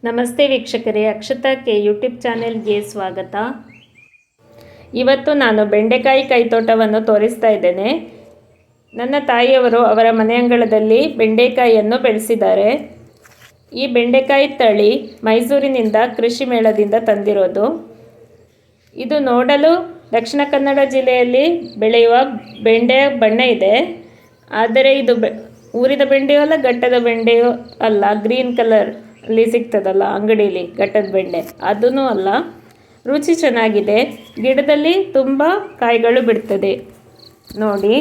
ನಮಸ್ತೆ ವೀಕ್ಷಕರೇ, Akshata K YouTube ಚಾನೆಲ್ಗೆ ಸ್ವಾಗತ. ಇವತ್ತು ನಾನು ಬೆಂಡೆಕಾಯಿ ಕೈತೋಟವನ್ನು ತೋರಿಸ್ತಾ ಇದ್ದೇನೆ. ನನ್ನ ತಾಯಿಯವರು ಅವರ ಮನೆ ಅಂಗಳದಲ್ಲಿ ಬೆಂಡೆಕಾಯಿಯನ್ನು ಬೆಳೆಸಿದ್ದಾರೆ. ಈ ಬೆಂಡೆಕಾಯಿ ತಳಿ ಮೈಸೂರಿನಿಂದ ಕೃಷಿ ಮೇಳದಿಂದ ತಂದಿರೋದು. ಇದು ನೋಡಲು ದಕ್ಷಿಣ ಕನ್ನಡ ಜಿಲ್ಲೆಯಲ್ಲಿ ಬೆಳೆಯುವ ಬೆಂಡೆಯ ಬಣ್ಣ ಇದೆ. ಆದರೆ ಇದು ಊರಿದ ಬೆಂಡೆಯೂ ಅಲ್ಲ, ಘಟ್ಟದ ಬೆಂಡೆಯೂ ಅಲ್ಲ. ಗ್ರೀನ್ ಕಲರ್ ಅಲ್ಲಿ ಸಿಗ್ತದಲ್ಲ ಅಂಗಡಿಯಲ್ಲಿ ಘಟ್ಟದ ಬೆಂಡೆ, ಅದೂ ಅಲ್ಲ. ರುಚಿ ಚೆನ್ನಾಗಿದೆ. ಗಿಡದಲ್ಲಿ ತುಂಬ ಕಾಯಿಗಳು ಬಿಡ್ತದೆ ನೋಡಿ.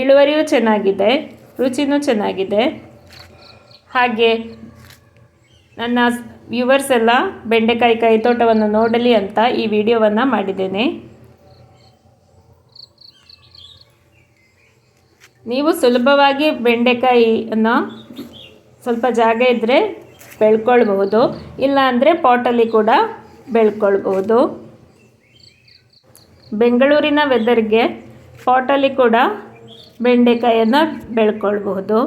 ಇಳುವರಿಯೂ ಚೆನ್ನಾಗಿದೆ, ರುಚಿನೂ ಚೆನ್ನಾಗಿದೆ. ಹಾಗೆ ನನ್ನ ವ್ಯೂವರ್ಸ್ ಎಲ್ಲ ಬೆಂಡೆಕಾಯಿ ಕೈತೋಟವನ್ನು ನೋಡಲಿ ಅಂತ ಈ ವಿಡಿಯೋವನ್ನು ಮಾಡಿದ್ದೇನೆ. ನೀವು ಸುಲಭವಾಗಿ ಬೆಂಡೆಕಾಯಿಯನ್ನು ಸ್ವಲ್ಪ ಜಾಗ ಇದ್ದರೆ ಬೆಳ್ಕೊಳ್ಬಹುದು, ಇಲ್ಲ ಅಂದರೆ ಪಾಟಲ್ಲಿ ಕೂಡ ಬೆಳ್ಕೊಳ್ಬಹುದು. ಬೆಂಗಳೂರಿನ ವೆದರ್ಗೆ ಪಾಟಲ್ಲಿ ಕೂಡ ಬೆಂಡೆಕಾಯಿಯನ್ನು ಬೆಳ್ಕೊಳ್ಬಹುದು.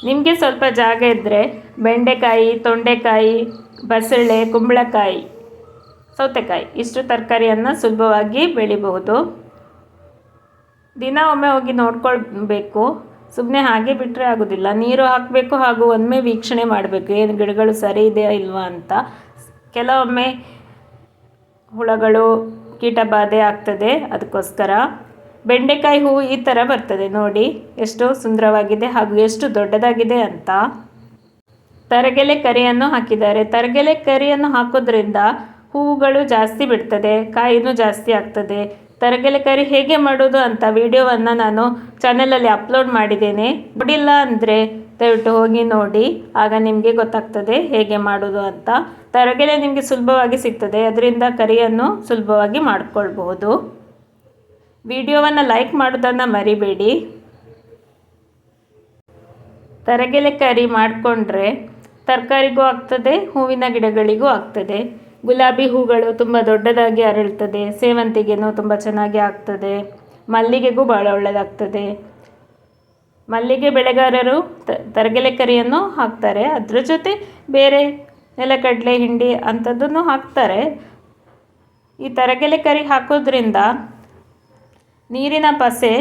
ನಿಮಗೆ ಸ್ವಲ್ಪ ಜಾಗ ಇದ್ದರೆ ಬೆಂಡೆಕಾಯಿ, ತೊಂಡೆಕಾಯಿ, ಬಸಳೆ, ಕುಂಬಳಕಾಯಿ, ಸೌತೆಕಾಯಿ ಇಷ್ಟು ತರಕಾರಿಯನ್ನು ಸುಲಭವಾಗಿ ಬೆಳಿಬಹುದು. ದಿನ ಒಮ್ಮೆ ಹೋಗಿ ನೋಡ್ಕೊಳ್ಬೇಕು. ಸುಮ್ಮನೆ ಹಾಗೆ ಬಿಟ್ಟರೆ ಆಗೋದಿಲ್ಲ. ನೀರು ಹಾಕಬೇಕು, ಹಾಗೂ ಒಮ್ಮೆ ವೀಕ್ಷಣೆ ಮಾಡಬೇಕು ಏನು ಗಿಡಗಳು ಸರಿ ಇದೆಯಾ ಇಲ್ವಾ ಅಂತ. ಕೆಲವೊಮ್ಮೆ ಹುಳಗಳು, ಕೀಟಬಾಧೆ ಆಗ್ತದೆ. ಅದಕ್ಕೋಸ್ಕರ ಬೆಂಡೆಕಾಯಿ ಹೂವು ಈ ಥರ ಬರ್ತದೆ ನೋಡಿ, ಎಷ್ಟು ಸುಂದರವಾಗಿದೆ ಹಾಗೂ ಎಷ್ಟು ದೊಡ್ಡದಾಗಿದೆ ಅಂತ. ತರಗೆಲೆ ಕರಿಯನ್ನು ಹಾಕಿದ್ದಾರೆ. ತರಗೆಲೆ ಕರಿಯನ್ನು ಹಾಕೋದ್ರಿಂದ ಹೂವುಗಳು ಜಾಸ್ತಿ ಬಿಡ್ತದೆ, ಕಾಯಿನೂ ಜಾಸ್ತಿ ಆಗ್ತದೆ. ತರಗೆಲೆ ಕರಿ ಹೇಗೆ ಮಾಡೋದು ಅಂತ ವಿಡಿಯೋವನ್ನು ನಾನು ಚಾನಲಲ್ಲಿ ಅಪ್ಲೋಡ್ ಮಾಡಿದ್ದೇನೆ. ನೋಡಿಲ್ಲ ಅಂದರೆ ದಯವಿಟ್ಟು ಹೋಗಿ ನೋಡಿ, ಆಗ ನಿಮಗೆ ಗೊತ್ತಾಗ್ತದೆ ಹೇಗೆ ಮಾಡೋದು ಅಂತ. ತರಗೆಲೆ ನಿಮಗೆ ಸುಲಭವಾಗಿ ಸಿಗ್ತದೆ, ಅದರಿಂದ ಕರಿಯನ್ನು ಸುಲಭವಾಗಿ ಮಾಡಿಕೊಳ್ಬಹುದು. ವಿಡಿಯೋವನ್ನು ಲೈಕ್ ಮಾಡೋದನ್ನು ಮರಿಬೇಡಿ. ತರಗೆಲೆ ಕರಿ ಮಾಡಿಕೊಂಡ್ರೆ ತರಕಾರಿಗೂ ಆಗ್ತದೆ, ಹೂವಿನ ಗಿಡಗಳಿಗೂ ಆಗ್ತದೆ. ಗುಲಾಬಿ ಹೂಗಳು ತುಂಬ ದೊಡ್ಡದಾಗಿ ಅರಳ್ತದೆ. ಸೇವಂತಿಗೆನೂ ತುಂಬ ಚೆನ್ನಾಗಿ ಆಗ್ತದೆ. ಮಲ್ಲಿಗೆಗೂ ಭಾಳ ಒಳ್ಳೆಯದಾಗ್ತದೆ. ಮಲ್ಲಿಗೆ ಬೆಳೆಗಾರರು ತರಗೆಲೆ ಕರಿಯನ್ನು ಹಾಕ್ತಾರೆ. ಅದ್ರ ಜೊತೆ ಬೇರೆ ನೆಲಗಡಲೆ, ಹಿಂಡಿ ಅಂಥದ್ದನ್ನು ಹಾಕ್ತಾರೆ. ಈ ತರಗೆಲೆ ಕರಿ ಹಾಕೋದ್ರಿಂದ ನೀರಿನ ಪಸೆ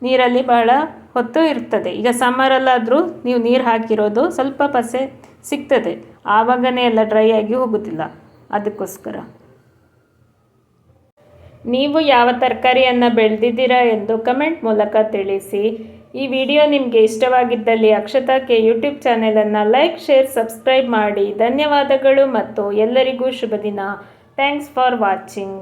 ನೀರಲ್ಲಿ ಬಹಳ ಹೊತ್ತು ಇರ್ತದೆ. ಈಗ ಸಮ್ಮರಲ್ಲಾದರೂ ನೀವು ನೀರು ಹಾಕಿರೋದು ಸ್ವಲ್ಪ ಪಸೆ ಸಿಗ್ತದೆ, ಆವಾಗನೇ ಎಲ್ಲ ಡ್ರೈ ಆಗಿ ಹೋಗೋದಿಲ್ಲ. ಅದಕ್ಕೋಸ್ಕರ ನೀವು ಯಾವ ತರಕಾರಿಯನ್ನು ಬೆಳೆದಿದ್ದೀರಾ ಎಂದು ಕಮೆಂಟ್ ಮೂಲಕ ತಿಳಿಸಿ. ಈ ವಿಡಿಯೋ ನಿಮಗೆ ಇಷ್ಟವಾಗಿದ್ದಲ್ಲಿ ಅಕ್ಷತಾ ಕೆ ಯೂಟ್ಯೂಬ್ ಚಾನೆಲನ್ನು ಲೈಕ್, ಶೇರ್, ಸಬ್ಸ್ಕ್ರೈಬ್ ಮಾಡಿ. ಧನ್ಯವಾದಗಳು ಮತ್ತು ಎಲ್ಲರಿಗೂ ಶುಭ ದಿನ. Thanks for watching.